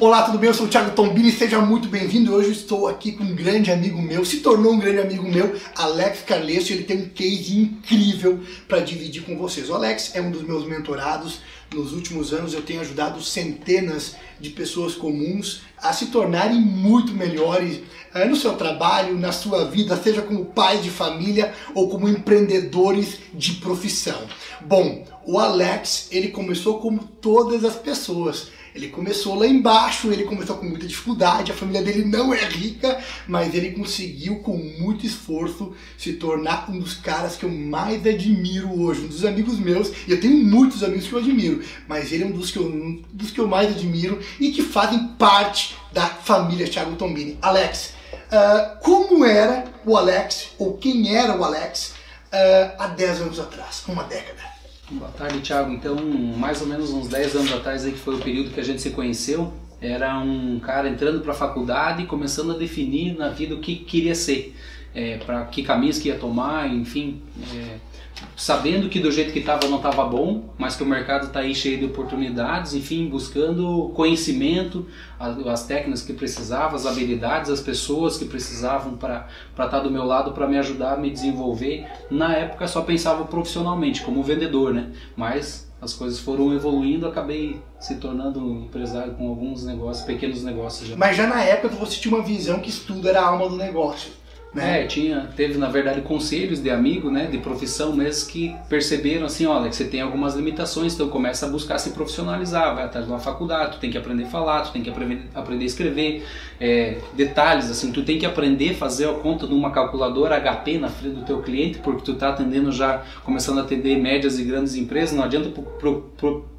Olá, tudo bem? Eu sou o Thiago Tombini, seja muito bem-vindo. Hoje eu estou aqui com um grande amigo meu, se tornou um grande amigo meu, Alex Carlesso. Ele tem um case incrível para dividir com vocês. O Alex é um dos meus mentorados. Nos últimos anos eu tenho ajudado centenas de pessoas comuns a se tornarem muito melhores no seu trabalho, na sua vida, seja como pais de família ou como empreendedores de profissão. Bom, o Alex, ele começou como todas as pessoas. Ele começou lá embaixo, ele começou com muita dificuldade, a família dele não é rica, mas ele conseguiu com muito esforço se tornar um dos caras que eu mais admiro hoje, um dos amigos meus, e eu tenho muitos amigos que eu admiro, mas ele é um dos que eu mais admiro e que fazem parte da família Thiago Tombini. Alex, como era o Alex, ou quem era o Alex há 10 anos atrás, uma década? Boa tarde, Thiago. Então, mais ou menos uns 10 anos atrás, aí, que foi o período que a gente se conheceu, era um cara entrando para a faculdade e começando a definir na vida o que queria ser, para que caminhos que ia tomar, enfim, sabendo que do jeito que estava não estava bom, mas que o mercado está aí cheio de oportunidades, enfim, buscando conhecimento, as técnicas que precisava, as habilidades, as pessoas que precisavam para estar do meu lado, para me ajudar a me desenvolver. Na época só pensava profissionalmente, como vendedor, né? Mas as coisas foram evoluindo, acabei se tornando um empresário com alguns negócios, pequenos negócios já. Mas já na época você tinha uma visão que estudo era a alma do negócio. Né? Teve na verdade conselhos de amigo, né, de profissão mesmo, que perceberam assim, olha, que você tem algumas limitações, então começa a buscar se profissionalizar, vai atrás de uma faculdade, tu tem que aprender a falar, tu tem que aprender a escrever, detalhes assim, tu tem que aprender a fazer a conta de uma calculadora HP na frente do teu cliente, porque tu tá atendendo já, começando a atender médias e grandes empresas, não adianta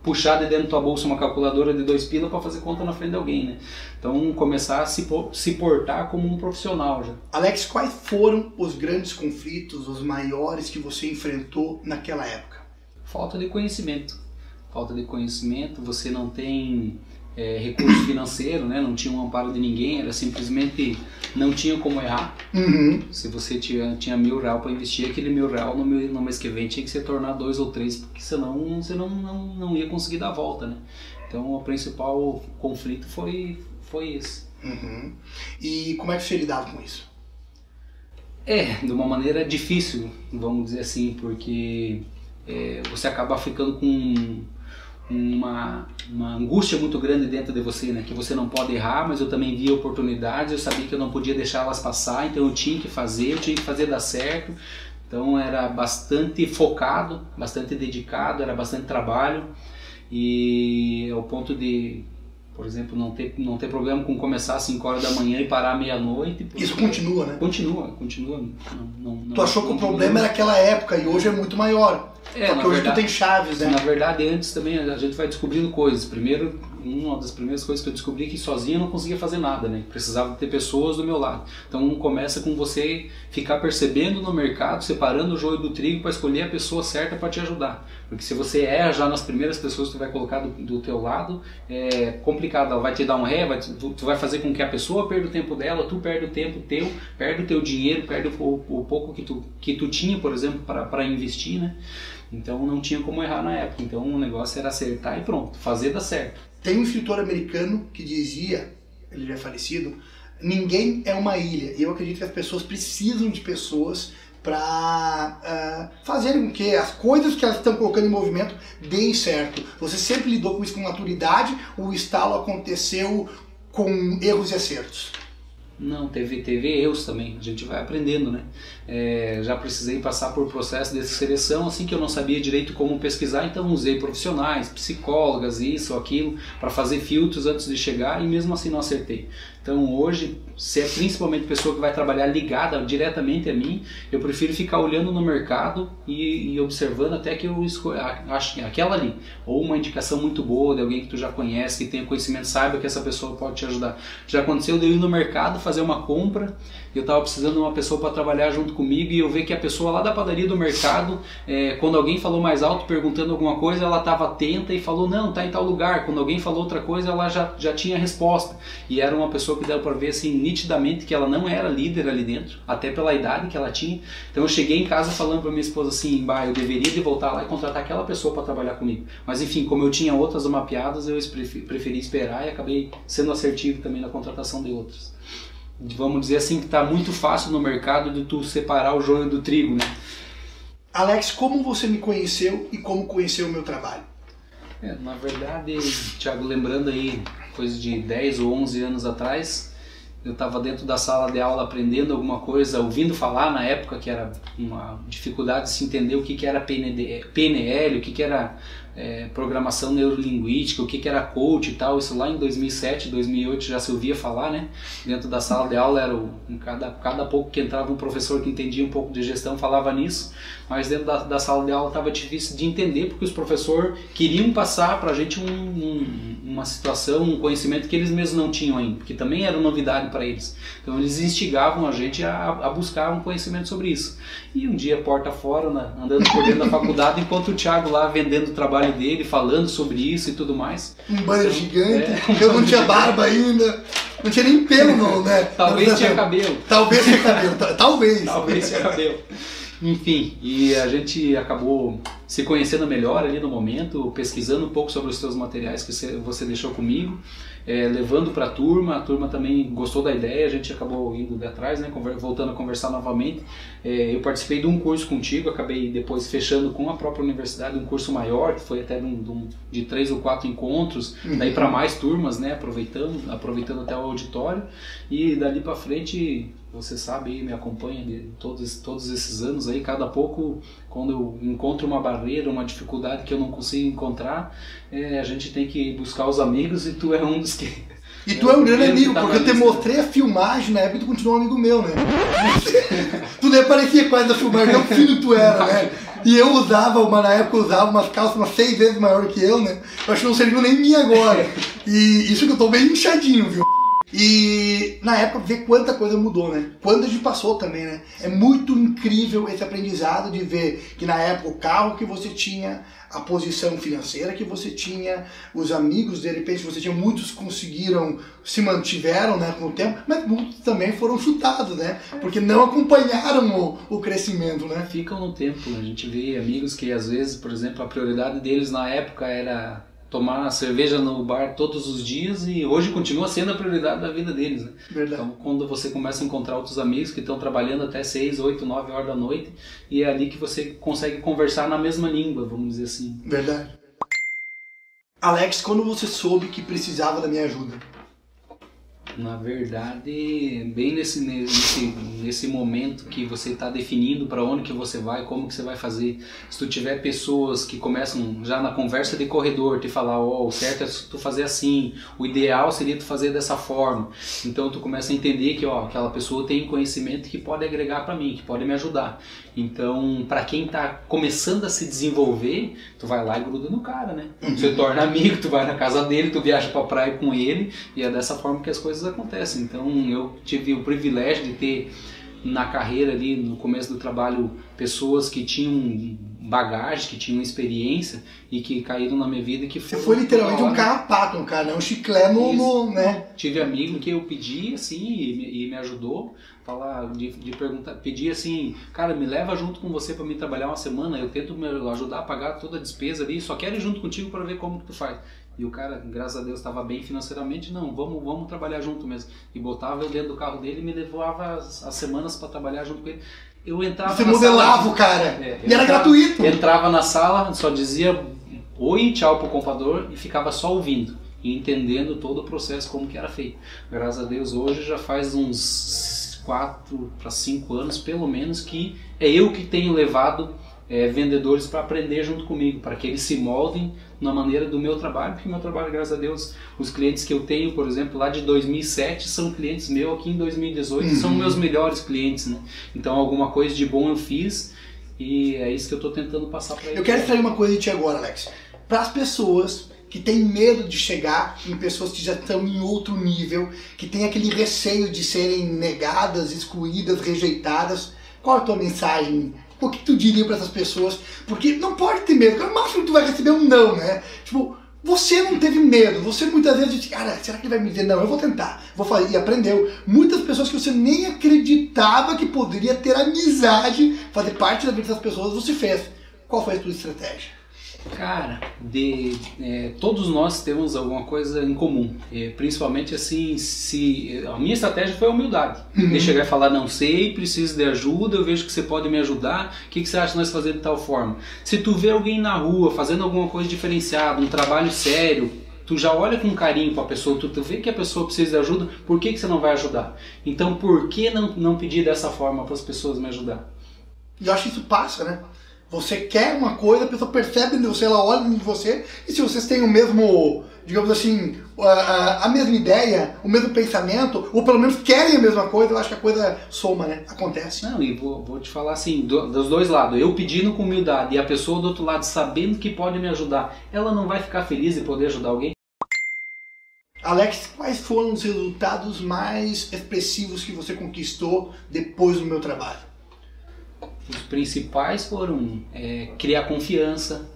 puxar de dentro da tua bolsa uma calculadora de 2 pila para fazer conta na frente de alguém, né? Então começar a se portar como um profissional já. Alex, quais foram os grandes conflitos, os maiores que você enfrentou naquela época? Falta de conhecimento. Falta de conhecimento, você não tem recurso financeiro, né? Não tinha um amparo de ninguém, era simplesmente não tinha como errar. Uhum. Se você tinha R$1.000 para investir, aquele R$1.000 no mês que vem tinha que se tornar 2 ou 3, porque senão você não ia conseguir dar a volta, né? Então o principal conflito foi esse. Uhum. E como é que você lidava com isso? De uma maneira difícil, vamos dizer assim, porque você acaba ficando com uma angústia muito grande dentro de você, né? Que você não pode errar, mas eu também via oportunidades, eu sabia que eu não podia deixar elas passar, então eu tinha que fazer dar certo. Então era bastante focado, bastante dedicado, era bastante trabalho, e ao ponto de, por exemplo, não ter problema com começar às 5 horas da manhã e parar à meia-noite. Isso continua, né? Continua. Tu achou que o problema era aquela época e hoje é muito maior. Porque hoje tu tem chaves, né? Na verdade, antes também a gente vai descobrindo coisas. Primeiro, uma das primeiras coisas que eu descobri é que sozinho eu não conseguia fazer nada, né? Precisava ter pessoas do meu lado. Então começa com você ficar percebendo no mercado, separando o joio do trigo para escolher a pessoa certa para te ajudar. Porque se você erra já nas primeiras pessoas que tu vai colocar do teu lado, é complicado. Ela vai te dar um ré, tu vai fazer com que a pessoa perda o tempo dela, tu perde o tempo teu, perde o teu dinheiro, perde o pouco que tu tinha, por exemplo, para investir, né? Então não tinha como errar na época. Então o negócio era acertar e pronto, fazer dar certo. Tem um escritor americano que dizia, ele já é falecido, ninguém é uma ilha. E eu acredito que as pessoas precisam de pessoas para fazerem com que as coisas que elas estão colocando em movimento deem certo. Você sempre lidou com isso com maturidade ou o estalo aconteceu com erros e acertos? Não, teve erros também, a gente vai aprendendo, né? Já precisei passar por processo de seleção, assim, que eu não sabia direito como pesquisar, então usei profissionais, psicólogas, isso, aquilo, para fazer filtros antes de chegar, e mesmo assim não acertei. Então hoje, se é principalmente pessoa que vai trabalhar ligada diretamente a mim, eu prefiro ficar olhando no mercado e observando até que eu acho aquela ali, ou uma indicação muito boa de alguém que tu já conhece, que tenha conhecimento, saiba que essa pessoa pode te ajudar. Já aconteceu de eu ir no mercado fazer uma compra, eu estava precisando de uma pessoa para trabalhar junto comigo, e eu ver que a pessoa lá da padaria do mercado, quando alguém falou mais alto perguntando alguma coisa, ela estava atenta e falou, não, tá em tal lugar. Quando alguém falou outra coisa, ela já tinha a resposta, e era uma pessoa pessoa que deu para ver assim nitidamente que ela não era líder ali dentro, até pela idade que ela tinha. Então eu cheguei em casa falando para minha esposa assim, bah, eu deveria de voltar lá e contratar aquela pessoa para trabalhar comigo. Mas enfim, como eu tinha outras mapeadas, eu preferi esperar e acabei sendo assertivo também na contratação de outras. Vamos dizer assim que está muito fácil no mercado de tu separar o joio do trigo, né? Alex, como você me conheceu e como conheceu o meu trabalho? Na verdade, Thiago, lembrando aí, coisa de 10 ou 11 anos atrás, eu estava dentro da sala de aula aprendendo alguma coisa, ouvindo falar na época que era uma dificuldade de se entender o que era PNL, o que era programação neurolinguística, o que era coach e tal. Isso lá em 2007, 2008 já se ouvia falar, né? Dentro da sala de aula era cada pouco que entrava um professor que entendia um pouco de gestão falava nisso, mas dentro da sala de aula estava difícil de entender porque os professores queriam passar para a gente uma situação, um conhecimento que eles mesmos não tinham ainda, que também era novidade para eles. Então eles instigavam a gente a buscar um conhecimento sobre isso. E um dia, porta fora, né, andando por dentro da faculdade, enquanto o Thiago lá vendendo o trabalho dele, falando sobre isso e tudo mais. Um banho gigante, eu não tinha barba ainda, não tinha nem pelo não, né? Talvez tinha cabelo. Talvez tinha cabelo, talvez. Talvez tinha cabelo. Enfim, e a gente acabou se conhecendo melhor ali no momento, pesquisando um pouco sobre os seus materiais que você deixou comigo, levando para a turma também gostou da ideia, a gente acabou indo de atrás, né, voltando a conversar novamente. Eu participei de um curso contigo, acabei depois fechando com a própria universidade um curso maior, que foi até de 3 ou 4 encontros, daí para mais turmas, né, aproveitando até o auditório, e dali para frente... Você sabe, me acompanha de todos esses anos aí, cada pouco, quando eu encontro uma barreira, uma dificuldade que eu não consigo encontrar, a gente tem que buscar os amigos e tu é um dos que... E tu é um grande amigo, porque eu te mostrei a filmagem na época e tu continuou um amigo meu, né? Tu nem parecia quase da filmagem, tão fino tu era, né? E eu na época eu usava umas calças umas 6 vezes maior que eu, né? Eu acho que não serviu nem mim agora. E isso que eu tô bem inchadinho, viu? E na época ver quanta coisa mudou, né? Quando a gente passou também, né? É muito incrível esse aprendizado de ver que na época o carro que você tinha, a posição financeira que você tinha, os amigos, de repente você tinha, muitos conseguiram, se mantiveram, né, com o tempo, mas muitos também foram chutados, né? Porque não acompanharam o crescimento, né? Ficam no tempo, né? A gente vê amigos que às vezes, por exemplo, a prioridade deles na época era tomar cerveja no bar todos os dias e hoje continua sendo a prioridade da vida deles, né? Verdade. Então quando você começa a encontrar outros amigos que estão trabalhando até 6, 8, 9 horas da noite e é ali que você consegue conversar na mesma língua, vamos dizer assim. Verdade. Alex, quando você soube que precisava da minha ajuda? Na verdade, bem nesse momento que você está definindo para onde que você vai, como que você vai fazer. Se tu tiver pessoas que começam já na conversa de corredor, te falar, o certo é tu fazer assim, o ideal seria tu fazer dessa forma. Então tu começa a entender que aquela pessoa tem conhecimento que pode agregar para mim, que pode me ajudar. Então, para quem está começando a se desenvolver, tu vai lá e gruda no cara, né? Você torna amigo, tu vai na casa dele, tu viaja pra praia com ele, e é dessa forma que as coisas acontecem. Então, eu tive o privilégio de ter na carreira ali, no começo do trabalho, pessoas que tinham bagagem, que tinham experiência e que caíram na minha vida. Que você foi literalmente um carrapato, um cara, um chiclete né? Tive amigo que eu pedi assim e me ajudou. Falar de perguntar, pedir assim, cara, me leva junto com você para mim trabalhar uma semana, eu tento me ajudar a pagar toda a despesa ali, só quero ir junto contigo para ver como que tu faz. E o cara, graças a Deus, estava bem financeiramente, não, vamos trabalhar junto mesmo. E botava eu dentro do carro dele e me levava as semanas para trabalhar junto com ele. Eu entrava Você modelava o cara, e era gratuito. Entrava na sala, só dizia oi, tchau pro comprador e ficava só ouvindo e entendendo todo o processo, como que era feito. Graças a Deus, hoje já faz uns 4 para 5 anos, pelo menos, que é eu que tenho levado vendedores para aprender junto comigo, para que eles se moldem na maneira do meu trabalho, porque meu trabalho, graças a Deus, os clientes que eu tenho, por exemplo, lá de 2007, são clientes meus aqui em 2018, são meus melhores clientes, né? Então alguma coisa de bom eu fiz e é isso que eu estou tentando passar para eles. Eu quero extrair uma coisa de ti agora, Alex. Para as pessoas que têm medo de chegar em pessoas que já estão em outro nível, que têm aquele receio de serem negadas, excluídas, rejeitadas, qual é a tua mensagem? O que tu diria para essas pessoas? Porque não pode ter medo, no máximo tu vai receber um não, né? Tipo, Você não teve medo, você muitas vezes disse, cara, será que ele vai me dizer? Não, eu vou tentar, vou fazer, e aprendeu. Muitas pessoas que você nem acreditava que poderia ter amizade, fazer parte da vida dessas pessoas, você fez. Qual foi a sua estratégia? Cara, todos nós temos alguma coisa em comum, principalmente assim, se a minha estratégia foi a humildade, de chegar e falar, não sei, preciso de ajuda, eu vejo que você pode me ajudar, o que você acha de nós fazer de tal forma? Se tu vê alguém na rua fazendo alguma coisa diferenciada, um trabalho sério, tu já olha com carinho para a pessoa, tu vê que a pessoa precisa de ajuda, por que você não vai ajudar? Então por que não pedir dessa forma para as pessoas me ajudar? E eu acho que isso passa, né? Você quer uma coisa, a pessoa percebe em você, ela olha em você, e se vocês têm o mesmo, digamos assim, a mesma ideia, o mesmo pensamento, ou pelo menos querem a mesma coisa, eu acho que a coisa soma, né? Acontece. Não, e vou te falar assim, dos dois lados, eu pedindo com humildade e a pessoa do outro lado sabendo que pode me ajudar, ela não vai ficar feliz de poder ajudar alguém? Alex, quais foram os resultados mais expressivos que você conquistou depois do meu trabalho? Os principais foram criar confiança,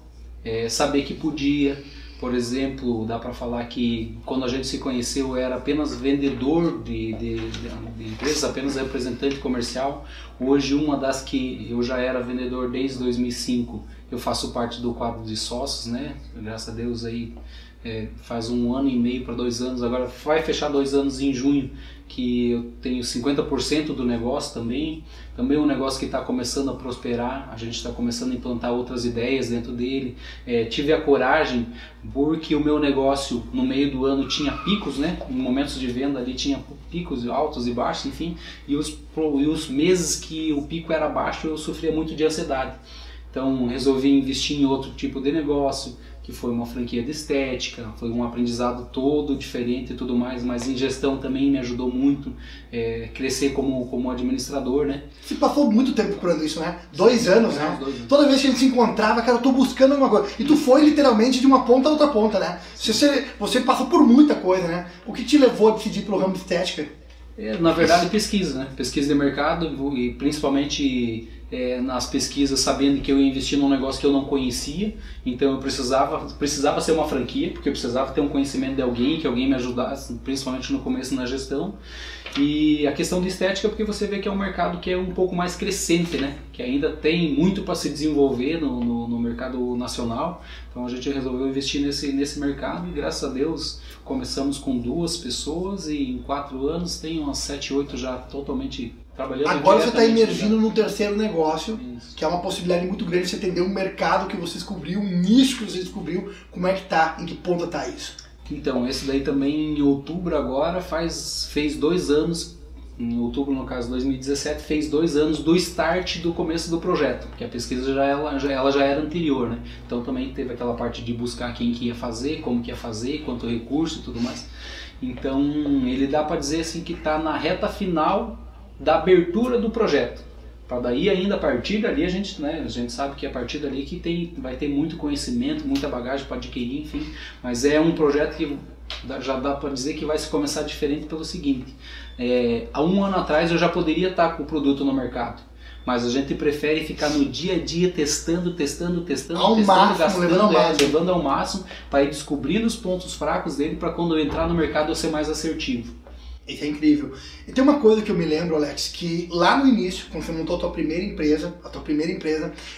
saber que podia. Por exemplo, dá para falar que quando a gente se conheceu eu era apenas vendedor de empresas, apenas representante comercial. Hoje uma das que eu já era vendedor desde 2005, eu faço parte do quadro de sócios, né? Graças a Deus aí faz 1 ano e meio para 2 anos, agora vai fechar 2 anos em junho, que eu tenho 50% do negócio também um negócio que está começando a prosperar, a gente está começando a implantar outras ideias dentro dele. Tive a coragem, porque o meu negócio no meio do ano tinha picos, né? Em momentos de venda ali tinha picos altos e baixos, enfim, e os meses que o pico era baixo eu sofria muito de ansiedade. Então resolvi investir em outro tipo de negócio, que foi uma franquia de estética, foi um aprendizado todo diferente e tudo mais, mas em gestão também me ajudou muito, crescer como administrador, né? Você passou muito tempo procurando isso, né? 2 anos, né? 2 anos. Toda vez que a gente se encontrava, cara, eu tô buscando alguma coisa. E tu foi literalmente de uma ponta a outra ponta, né? Você passou por muita coisa, né? O que te levou a decidir pelo ramo de estética? Na verdade, pesquisa, né? Pesquisa de mercado e principalmente nas pesquisas, sabendo que eu ia investir num negócio que eu não conhecia, então eu precisava ser uma franquia, porque eu precisava ter um conhecimento de alguém, que alguém me ajudasse, principalmente no começo na gestão. E a questão de estética, porque você vê que é um mercado que é um pouco mais crescente, né? Que ainda tem muito para se desenvolver no mercado nacional. Então a gente resolveu investir nesse mercado e graças a Deus começamos com 2 pessoas e em 4 anos tem umas 7, 8 já totalmente trabalhando. Agora você está emergindo no terceiro negócio, isso, que é uma possibilidade muito grande de você entender o mercado que você descobriu, o nicho que você descobriu, como é que tá, em que ponta está isso. Então, esse daí também em outubro agora fez 2 anos, em outubro no caso 2017, fez 2 anos do start do começo do projeto, porque a pesquisa ela já era anterior, né? Então também teve aquela parte de buscar quem que ia fazer, como que ia fazer, quanto recurso e tudo mais. Então ele dá para dizer assim que está na reta final da abertura do projeto. Para daí ainda a partir dali a gente sabe que a partir dali que vai ter muito conhecimento, muita bagagem para adquirir, enfim, mas é um projeto que já dá para dizer que vai se começar diferente pelo seguinte, há 1 ano atrás eu já poderia estar com o produto no mercado, mas a gente prefere ficar no dia a dia testando, levando ao máximo para ir descobrindo os pontos fracos dele para quando eu entrar no mercado eu ser mais assertivo. Isso é incrível. E tem uma coisa que eu me lembro, Alex, que lá no início, quando você montou a tua primeira empresa,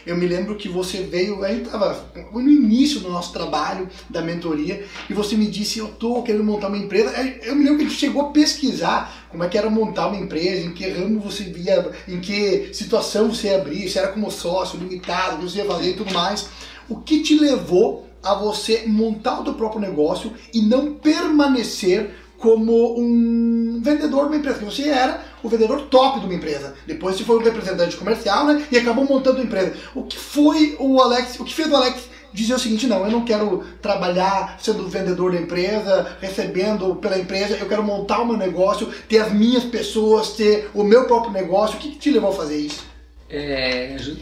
eu me lembro que você veio, a gente estava no início do nosso trabalho, da mentoria, e você me disse, eu tô querendo montar uma empresa. Eu me lembro que a gente chegou a pesquisar como é que era montar uma empresa, em que ramo você via, em que situação você ia abrir, se era como sócio, limitado, o que você ia fazer e tudo mais. O que te levou a você montar o teu próprio negócio e não permanecer como um vendedor de uma empresa, que você era o vendedor top de uma empresa. Depois você foi um representante comercial, né, e acabou montando a empresa. O que fez o Alex dizer o seguinte, não, eu não quero trabalhar sendo vendedor da empresa, recebendo pela empresa, eu quero montar o meu negócio, ter as minhas pessoas, ter o meu próprio negócio. O que te levou a fazer isso?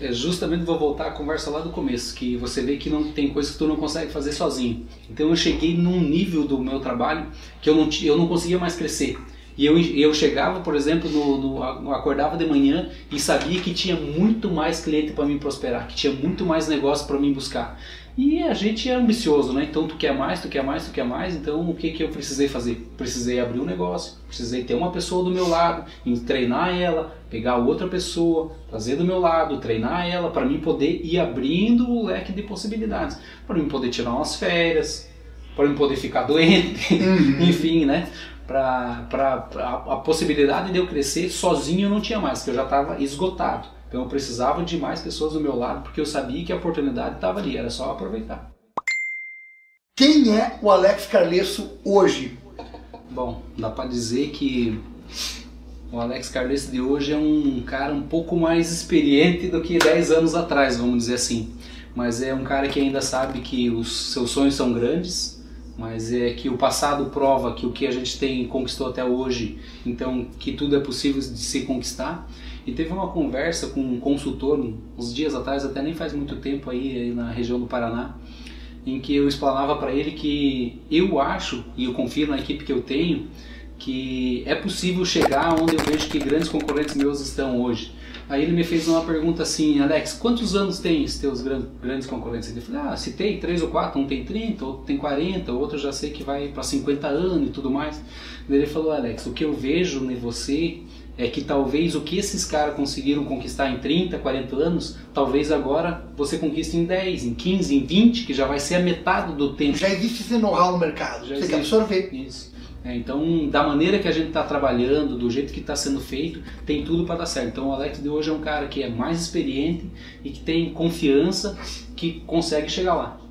Justamente vou voltar à conversa lá do começo, que você vê que não tem coisa que tu não consegue fazer sozinho. Então eu cheguei num nível do meu trabalho que eu não conseguia mais crescer. E eu chegava, por exemplo, acordava de manhã e sabia que tinha muito mais cliente para mim prosperar, que tinha muito mais negócio para mim buscar. E a gente é ambicioso, né? Então tu quer mais, tu quer mais, tu quer mais. Então o que eu precisei fazer? Precisei abrir um negócio, precisei ter uma pessoa do meu lado, treinar ela, pegar outra pessoa, trazer do meu lado, treinar ela, para mim poder ir abrindo o leque de possibilidades, para mim poder tirar umas férias, para mim poder ficar doente, enfim, né? A possibilidade de eu crescer sozinho eu não tinha mais, porque eu já estava esgotado. Então eu precisava de mais pessoas do meu lado, porque eu sabia que a oportunidade estava ali, era só aproveitar. Quem é o Alex Carlesso hoje? Bom, dá para dizer que o Alex Carlesso de hoje é um cara um pouco mais experiente do que 10 anos atrás, vamos dizer assim. Mas é um cara que ainda sabe que os seus sonhos são grandes, mas é que o passado prova que o que a gente conquistou até hoje, então que tudo é possível de se conquistar. E teve uma conversa com um consultor uns dias atrás, até nem faz muito tempo aí na região do Paraná, em que eu explanava para ele que eu acho, e eu confio na equipe que eu tenho, que é possível chegar onde eu vejo que grandes concorrentes meus estão hoje. Aí ele me fez uma pergunta assim: Alex, quantos anos tem os teus grandes concorrentes? Eu falei, citei 3 ou 4, um tem 30, outro tem 40, outro já sei que vai para 50 anos e tudo mais. Daí ele falou, Alex, o que eu vejo em você é que talvez o que esses caras conseguiram conquistar em 30, 40 anos, talvez agora você conquiste em 10, em 15, em 20, que já vai ser a metade do tempo. Já existe esse know-how no mercado, já você tem que absorver. Isso. Então, da maneira que a gente está trabalhando, do jeito que está sendo feito, tem tudo para dar certo. Então o Alex de hoje é um cara que é mais experiente e que tem confiança que consegue chegar lá.